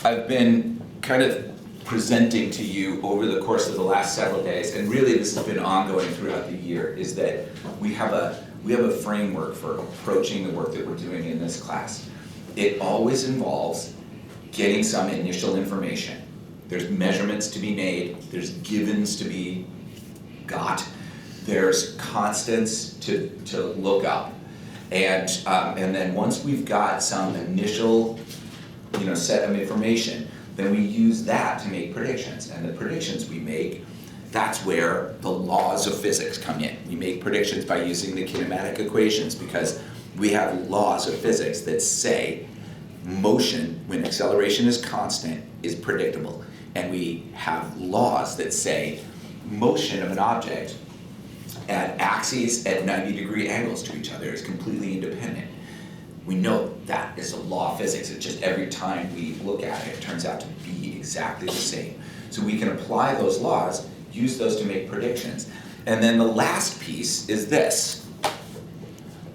I've been kind of presenting to you over the course of the last several days, and really this has been ongoing throughout the year, is that we have a framework for approaching the work that we're doing in this class. It always involves getting some initial information. There's measurements to be made, there's givens to be got, there's constants to look up. And then once we've got some initial set of information, then we use that to make predictions. And the predictions we make, that's where the laws of physics come in. We make predictions by using the kinematic equations because we have laws of physics that say motion, when acceleration is constant, is predictable. And we have laws that say motion of an object at axes at 90-degree angles to each other is completely independent. We know that is a law of physics. It's just every time we look at it, it turns out to be exactly the same. So we can apply those laws, use those to make predictions. And then the last piece is this,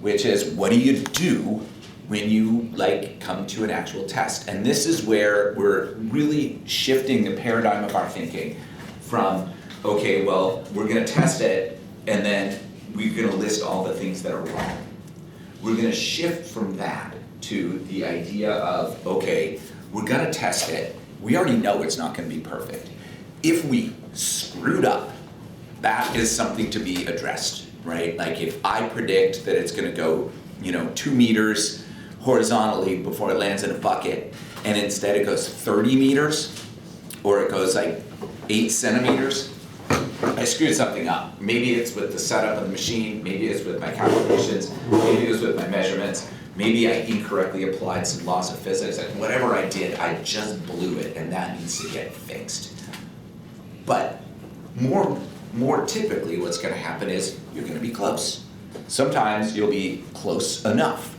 which is what do you do when you come to an actual test? And this is where we're really shifting the paradigm of our thinking from, okay, well, we're gonna test it, and then we're gonna list all the things that are wrong. We're gonna shift from that to the idea of, okay, we're gonna test it. We already know it's not gonna be perfect. If we screwed up, that is something to be addressed, right? Like if I predict that it's gonna go, 2 meters horizontally before it lands in a bucket, and instead it goes 30 meters, or it goes 8 centimeters, I screwed something up. Maybe it's with the setup of the machine, maybe it's with my calculations, maybe it's with my measurements, maybe I incorrectly applied some laws of physics. Whatever I did, I just blew it, and that needs to get fixed. But more typically what's gonna happen is you're gonna be close. Sometimes you'll be close enough.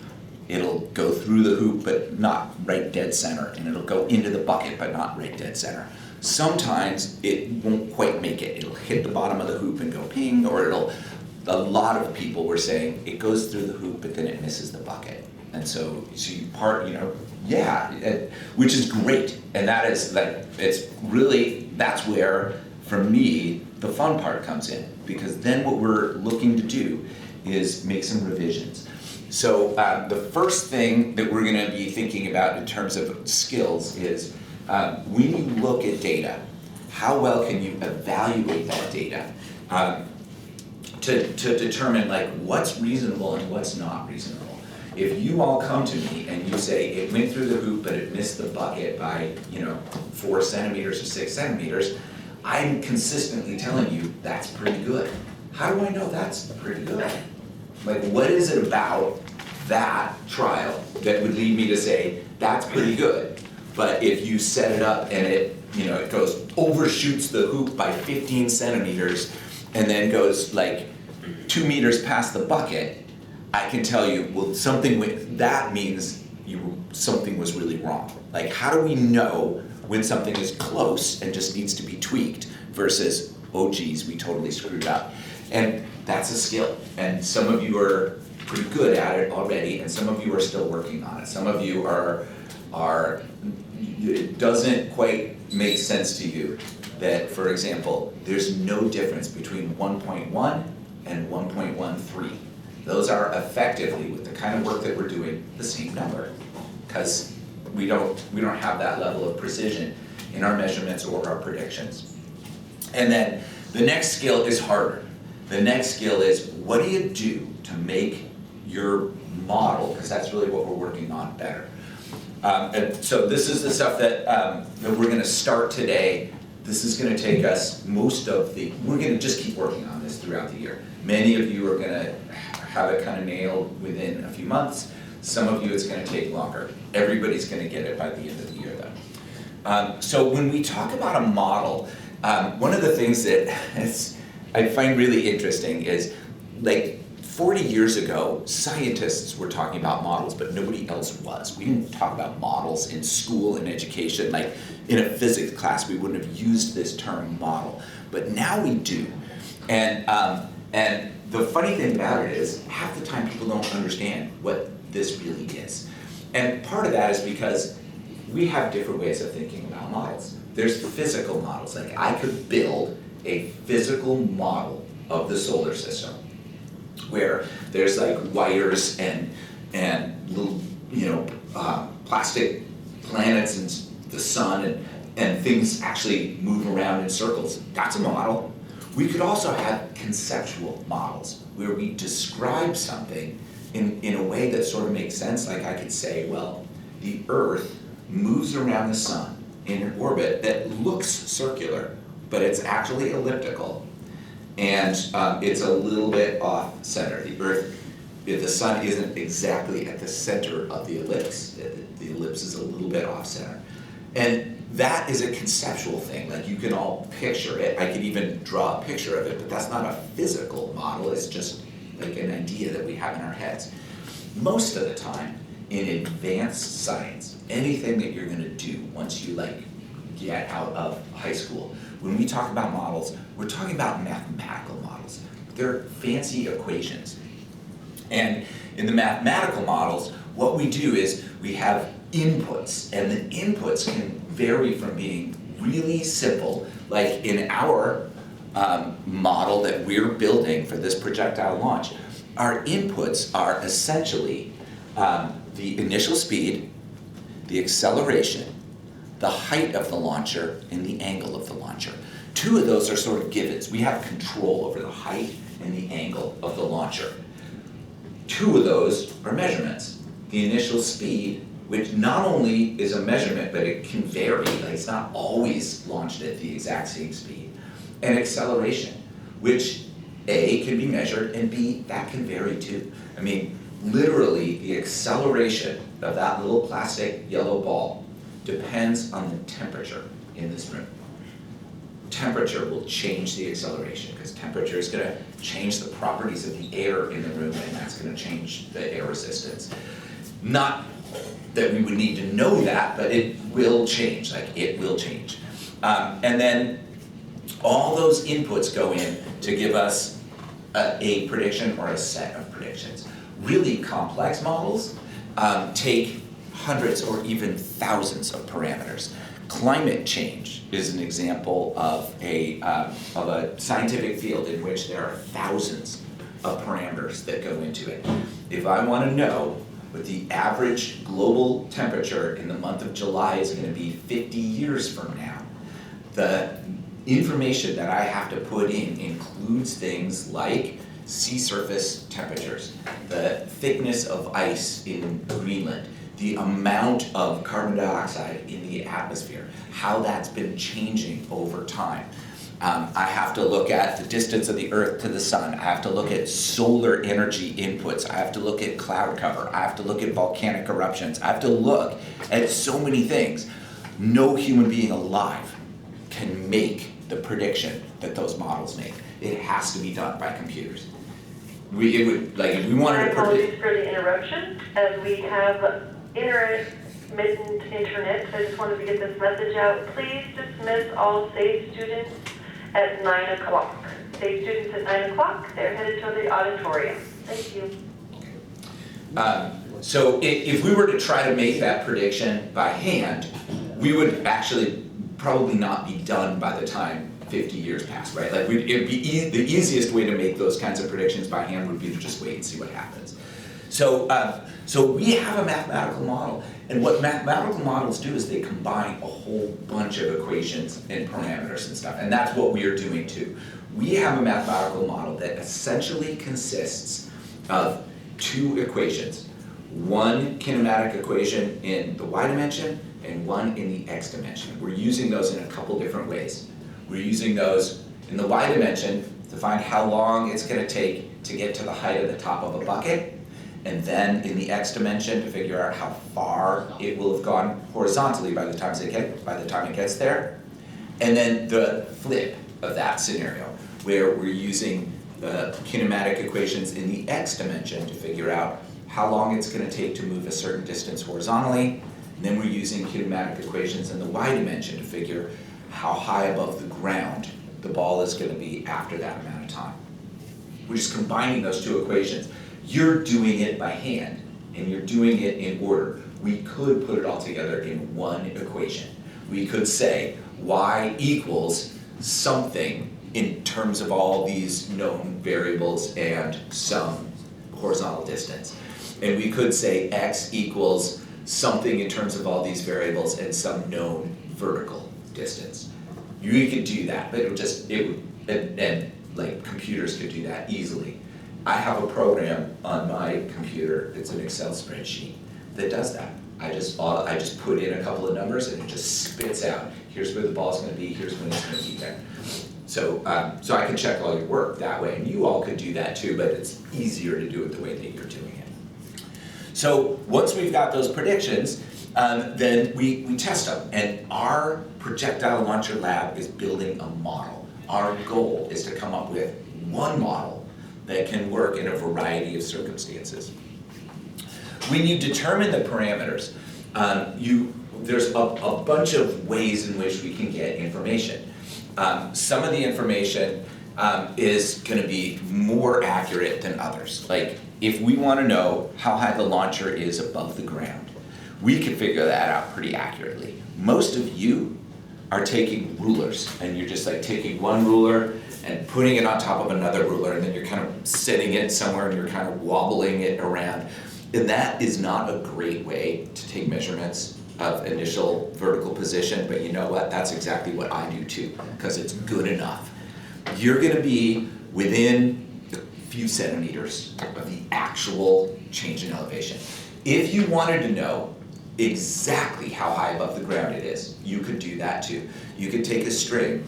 It'll go through the hoop, but not right dead center, and it'll go into the bucket, but not right dead center. Sometimes it won't quite make it. It'll hit the bottom of the hoop and go ping, or a lot of people were saying it goes through the hoop, but then it misses the bucket. And so you which is great. And that is that's where, for me, the fun part comes in, because then what we're looking to do is make some revisions. So the first thing that we're gonna be thinking about in terms of skills is when you look at data, how well can you evaluate that data to determine what's reasonable and what's not reasonable. If you all come to me and you say it went through the hoop but it missed the bucket by 4 centimeters or 6 centimeters, I'm consistently telling you that's pretty good. How do I know that's pretty good? What is it about that trial that would lead me to say that's pretty good? But if you set it up and it overshoots the hoop by 15 centimeters and then goes 2 meters past the bucket, I can tell you, well, that means something was really wrong. How do we know when something is close and just needs to be tweaked versus, oh geez, we totally screwed up? And that's a skill. And some of you are pretty good at it already, and some of you are still working on it. Some of you it doesn't quite make sense to you that, for example, there's no difference between 1.1 and 1.13. Those are effectively, with the kind of work that we're doing, the same number, because we don't have that level of precision in our measurements or our predictions. And then the next skill is harder. The next skill is, what do you do to make your model, because that's really what we're working on, better. And so this is the stuff that we're going to start today. This is going to take us we're going to just keep working on this throughout the year. Many of you are going to have it kind of nailed within a few months. Some of you it's going to take longer. Everybody's going to get it by the end of the year though. So when we talk about a model, one of the things that I find really interesting is 40 years ago, scientists were talking about models, but nobody else was. We didn't talk about models in school and education. In a physics class, we wouldn't have used this term model, but now we do. And the funny thing about it is, half the time people don't understand what this really is. And part of that is because we have different ways of thinking about models. There's physical models, like I could build a physical model of the solar system where there's like wires and little, plastic planets and the sun and things actually move around in circles. That's a model. We could also have conceptual models where we describe something in a way that sort of makes sense. Like I could say, well, the Earth moves around the sun in an orbit that looks circular, but it's actually elliptical. And it's a little bit off center. The Earth, if the sun isn't exactly at the center of the ellipse, the ellipse is a little bit off center. And that is a conceptual thing, like you can all picture it. I could even draw a picture of it, but that's not a physical model, it's just like an idea that we have in our heads. Most of the time, in advanced science, anything that you're gonna do once you get out of high school, when we talk about models, we're talking about mathematical models. They're fancy equations. And in the mathematical models, what we do is we have inputs, and the inputs can vary from being really simple, like in our model that we're building for this projectile launch. Our inputs are essentially the initial speed, the acceleration, the height of the launcher, and the angle of the launcher. Two of those are sort of givens. We have control over the height and the angle of the launcher. Two of those are measurements. The initial speed, which not only is a measurement, but it can vary, like it's not always launched at the exact same speed. And acceleration, which A, can be measured, and B, that can vary too. I mean, literally, the acceleration of that little plastic yellow ball depends on the temperature in this room. Temperature will change the acceleration, because temperature is going to change the properties of the air in the room, and that's going to change the air resistance. Not that we would need to know that, but it will change, it will change. And then all those inputs go in to give us a prediction or a set of predictions. Really complex models take hundreds or even thousands of parameters. Climate change is an example of a scientific field in which there are thousands of parameters that go into it. If I want to know what the average global temperature in the month of July is going to be 50 years from now, the information that I have to put in includes things like sea surface temperatures, the thickness of ice in Greenland, the amount of carbon dioxide in the atmosphere, how that's been changing over time. I have to look at the distance of the Earth to the sun. I have to look at solar energy inputs. I have to look at cloud cover. I have to look at volcanic eruptions. I have to look at so many things. No human being alive can make the prediction that those models make. It has to be done by computers. If we wanted to Apologies for the interruption, as we have intermittent internet. I just wanted to get this message out. Please dismiss all safe students at 9 o'clock. Safe students at 9 o'clock, they're headed to the auditorium. Thank you. So if we were to try to make that prediction by hand, we would actually probably not be done by the time 50 years pass, right? Like it'd be the easiest way to make those kinds of predictions by hand would be to just wait and see what happens. So we have a mathematical model, and what mathematical models do is they combine a whole bunch of equations and parameters and stuff, and that's what we are doing too. We have a mathematical model that essentially consists of two equations, one kinematic equation in the y dimension and one in the x dimension. We're using those in a couple different ways. We're using those in the y dimension to find how long it's going to take to get to the height of the top of a bucket, and then in the x dimension to figure out how far it will have gone horizontally by the time it gets there. And then the flip of that scenario, where we're using the kinematic equations in the x dimension to figure out how long it's going to take to move a certain distance horizontally, and then we're using kinematic equations in the y dimension to figure how high above the ground the ball is going to be after that amount of time. We're just combining those two equations. You're doing it by hand, and you're doing it in order. we could put it all together in one equation. We could say y equals something in terms of all these known variables and some horizontal distance. And we could say x equals something in terms of all these variables and some known vertical distance. You could do that, but and like computers could do that easily. I have a program on my computer, it's an Excel spreadsheet, that does that. I just put in a couple of numbers and it just spits out, here's where the ball's gonna be, here's when it's gonna be there. So I can check all your work that way, and you all could do that too, but it's easier to do it the way that you're doing it. So once we've got those predictions, then we test them, and our projectile launcher lab is building a model. Our goal is to come up with one model that can work in a variety of circumstances. When you determine the parameters, there's a bunch of ways in which we can get information. Some of the information is going to be more accurate than others. Like, if we want to know how high the launcher is above the ground, we can figure that out pretty accurately. Most of you are taking rulers, and you're just like taking one ruler and putting it on top of another ruler, and then you're kind of setting it somewhere and you're kind of wobbling it around. And that is not a great way to take measurements of initial vertical position, but you know what? That's exactly what I do too, because it's good enough. You're gonna be within a few centimeters of the actual change in elevation. If you wanted to know exactly how high above the ground it is, you could do that too. You could take a string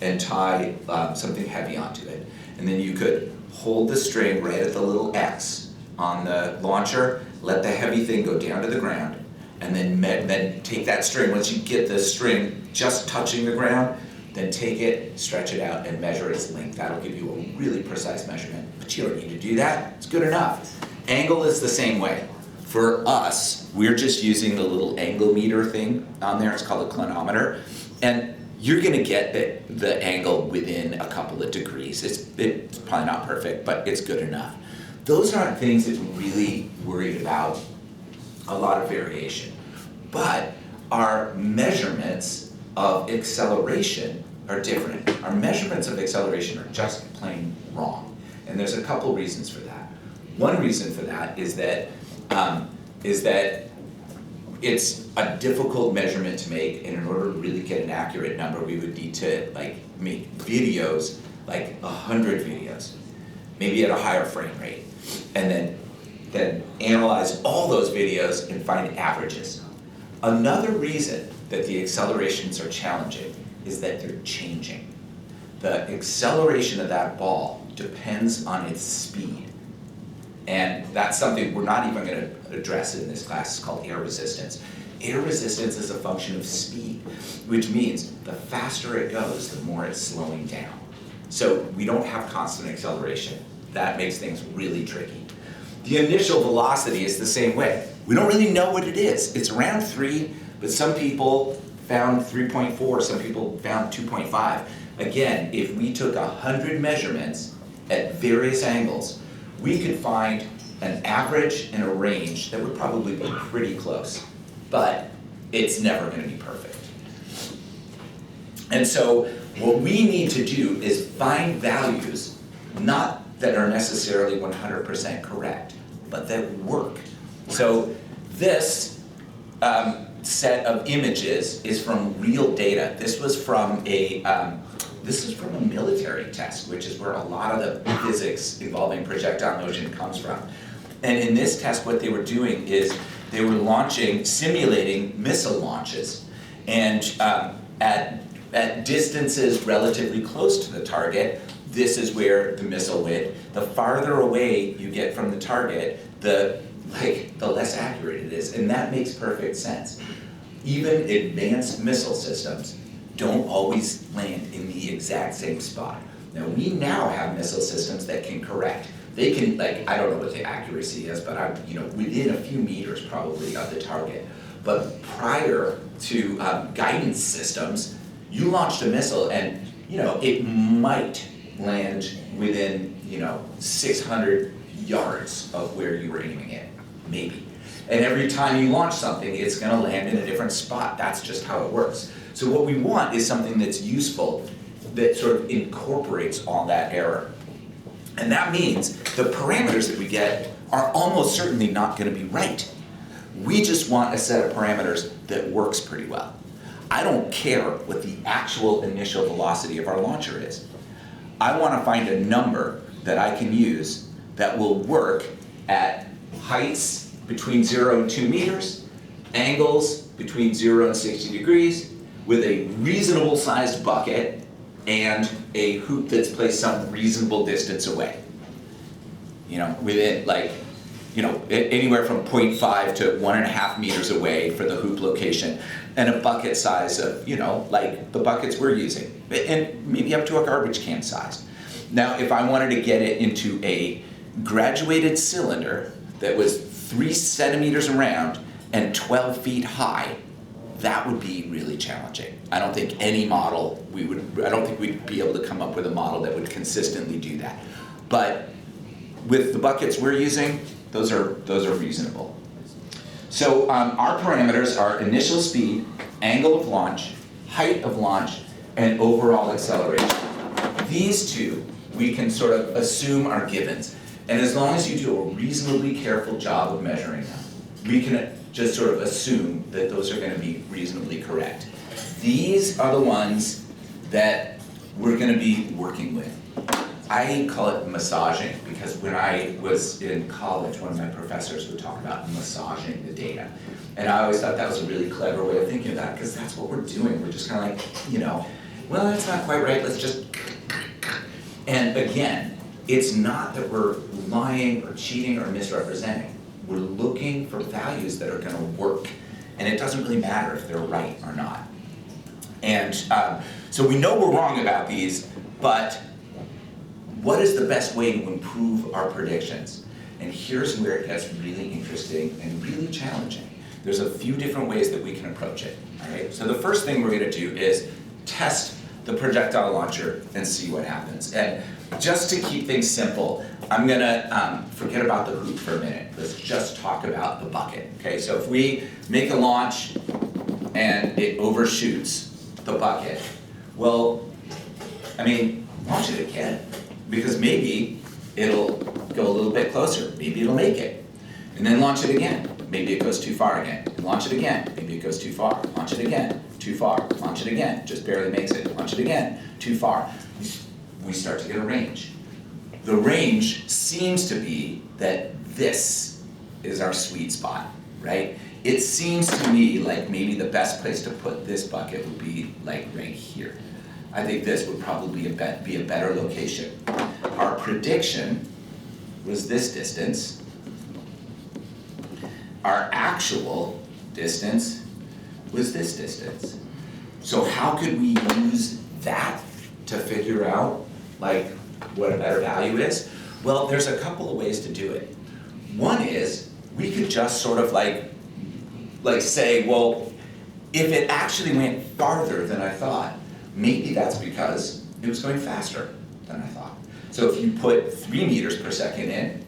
and tie something heavy onto it, and then you could hold the string right at the little X on the launcher, let the heavy thing go down to the ground, and then take that string. Once you get the string just touching the ground, then take it, stretch it out, and measure its length. That'll give you a really precise measurement. But you don't need to do that. It's good enough. Angle is the same way. For us, we're just using the little angle meter thing on there. It's called a clinometer. And you're gonna get the angle within a couple of degrees. It's probably not perfect, but it's good enough. Those aren't things that we're really worried about a lot of variation. But our measurements of acceleration are different. Our measurements of acceleration are just plain wrong. And there's a couple reasons for that. One reason for that is that it's a difficult measurement to make, and in order to really get an accurate number, we would need to make videos, 100 videos, maybe at a higher frame rate, and then analyze all those videos and find averages. Another reason that the accelerations are challenging is that they're changing. The acceleration of that ball depends on its speed. And that's something we're not even going to address in this class. It's called air resistance. Air resistance is a function of speed, which means the faster it goes, the more it's slowing down. So we don't have constant acceleration. That makes things really tricky. The initial velocity is the same way. We don't really know what it is. It's around 3, but some people found 3.4, some people found 2.5. Again, if we took 100 measurements at various angles, we could find an average and a range that would probably be pretty close, but it's never going to be perfect. And so what we need to do is find values, not that are necessarily 100% correct, but that work. So this set of images is from real data. This was from a military test, which is where a lot of the physics involving projectile motion comes from. And in this test, what they were doing is they were simulating missile launches, and at distances relatively close to the target, this is where the missile went. The farther away you get from the target, the less accurate it is, and that makes perfect sense. Even advanced missile systems don't always land in the exact same spot. Now, we now have missile systems that can correct. They can, I don't know what the accuracy is, but I'm, within a few meters probably of the target. But prior to guidance systems, you launched a missile and, it might land within, 600 yards of where you were aiming it, maybe. And every time you launch something, it's gonna land in a different spot. That's just how it works. So what we want is something that's useful, that sort of incorporates all that error. And that means the parameters that we get are almost certainly not gonna be right. We just want a set of parameters that works pretty well. I don't care what the actual initial velocity of our launcher is. I want to find a number that I can use that will work at heights between 0 and 2 meters, angles between 0 and 60 degrees, with a reasonable sized bucket and a hoop that's placed some reasonable distance away. You know, within anywhere from 0.5 to 1.5 meters away for the hoop location, and a bucket size of, like the buckets we're using, and maybe up to a garbage can size. Now, if I wanted to get it into a graduated cylinder that was 3 centimeters around and 12 feet high, that would be really challenging. I don't think we'd be able to come up with a model that would consistently do that. But with the buckets we're using, those are reasonable. So our parameters are initial speed, angle of launch, height of launch, and overall acceleration. These two we can sort of assume are givens. And as long as you do a reasonably careful job of measuring them, we can just sort of assume that those are going to be reasonably correct. These are the ones that we're going to be working with. I call it massaging because when I was in college, one of my professors would talk about massaging the data. And I always thought that was a really clever way of thinking of that because that's what we're doing. We're just kind of like, well, that's not quite right, let's just... And again, it's not that we're lying or cheating or misrepresenting. We're looking for values that are going to work. And it doesn't really matter if they're right or not. And so we know we're wrong about these, but what is the best way to improve our predictions? And here's where it gets really interesting and really challenging. There's a few different ways that we can approach it. All right? So the first thing we're going to do is test the projectile launcher and see what happens. And just to keep things simple, I'm going to forget about the hoop for a minute. Let's just talk about the bucket. Okay? So if we make a launch and it overshoots the bucket, well, launch it again. Because maybe it'll go a little bit closer, maybe it'll make it. And then launch it again, maybe it goes too far again. And launch it again, maybe it goes too far. Launch it again, too far. Launch it again, just barely makes it. Launch it again, too far. We start to get a range. The range seems to be that this is our sweet spot, right? It seems to me like maybe the best place to put this bucket would be like right here. I think this would probably be a better location. Our prediction was this distance. Our actual distance was this distance. So how could we use that to figure out what a better value is? Well, there's a couple of ways to do it. One is we could just sort of say, well, if it actually went farther than I thought, maybe that's because it was going faster than I thought. So if you put 3 meters per second in,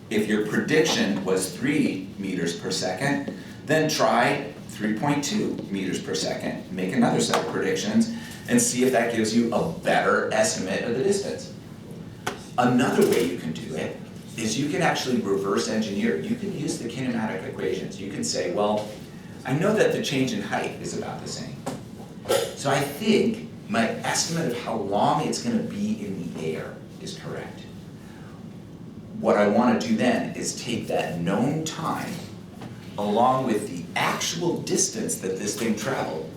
if your prediction was 3 meters per second, then try 3.2 meters per second. Make another set of predictions and see if that gives you a better estimate of the distance. Another way you can do it is you can actually reverse engineer. You can use the kinematic equations. You can say, well, I know that the change in height is about the same. So I think my estimate of how long it's going to be in the air is correct. What I want to do then is take that known time along with the actual distance that this thing traveled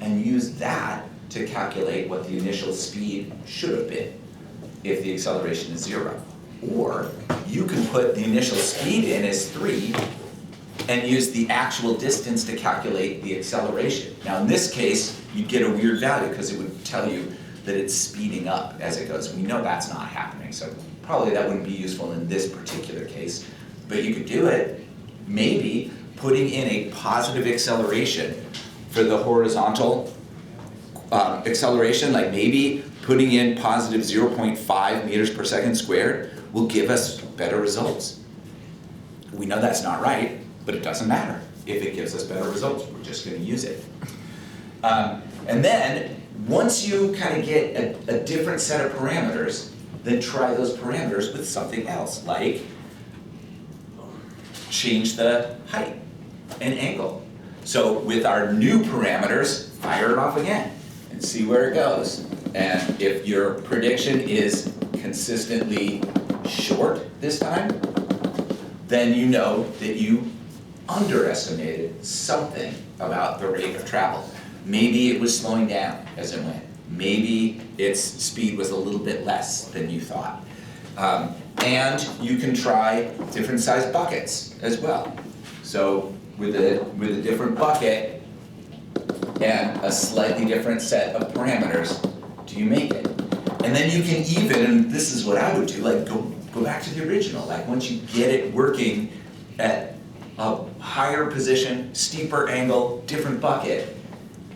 and use that to calculate what the initial speed should have been if the acceleration is 0. Or you can put the initial speed in as 3 and use the actual distance to calculate the acceleration. Now in this case, you'd get a weird value because it would tell you that it's speeding up as it goes. We know that's not happening, so probably that wouldn't be useful in this particular case. But you could do it, maybe putting in a positive acceleration for the horizontal acceleration, like maybe putting in positive 0.5 meters per second squared will give us better results. We know that's not right, but it doesn't matter. If it gives us better results, we're just gonna use it. And then, once you kind of get a different set of parameters, then try those parameters with something else, like change the height and angle. So with our new parameters, fire it off again and see where it goes. And if your prediction is consistently short this time, then you know that you underestimated something about the rate of travel. Maybe it was slowing down as it went. Maybe its speed was a little bit less than you thought. And you can try different size buckets as well. So with a different bucket and a slightly different set of parameters, do you make it? And then you can even, and this is what I would do, like go back to the original. Like once you get it working at a higher position, steeper angle, different bucket,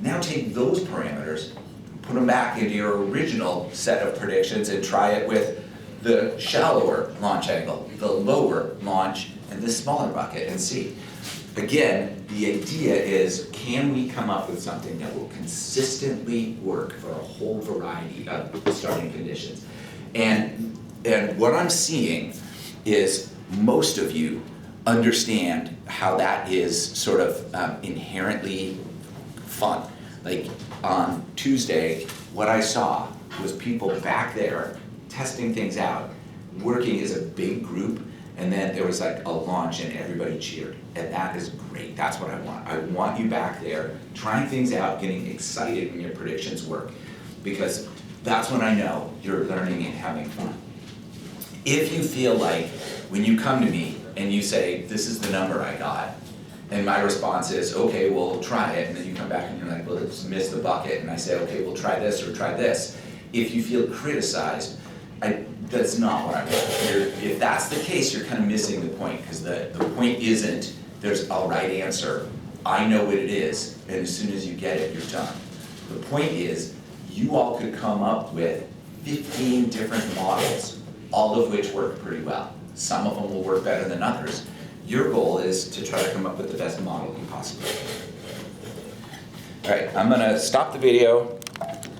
now take those parameters, put them back into your original set of predictions and try it with the shallower launch angle, the lower launch, and the smaller bucket and see. Again, the idea is, can we come up with something that will consistently work for a whole variety of starting conditions? And what I'm seeing is most of you understand how that is sort of inherently fun. Like on Tuesday, what I saw was people back there testing things out, working as a big group, and then there was like a launch and everybody cheered. And that is great, that's what I want. I want you back there, trying things out, getting excited when your predictions work, because that's when I know you're learning and having fun. If you feel like when you come to me and you say, this is the number I got, and my response is, okay, well, try it, and then you come back and you're like, well, let's miss the bucket, and I say, okay, well, try this or try this. If you feel criticized, that's not what I want. If that's the case, you're kind of missing the point, because the point isn't there's a right answer. I know what it is, and as soon as you get it, you're done. The point is, you all could come up with 15 different models, all of which work pretty well. Some of them will work better than others. Your goal is to try to come up with the best model you possibly can. All right, I'm gonna stop the video,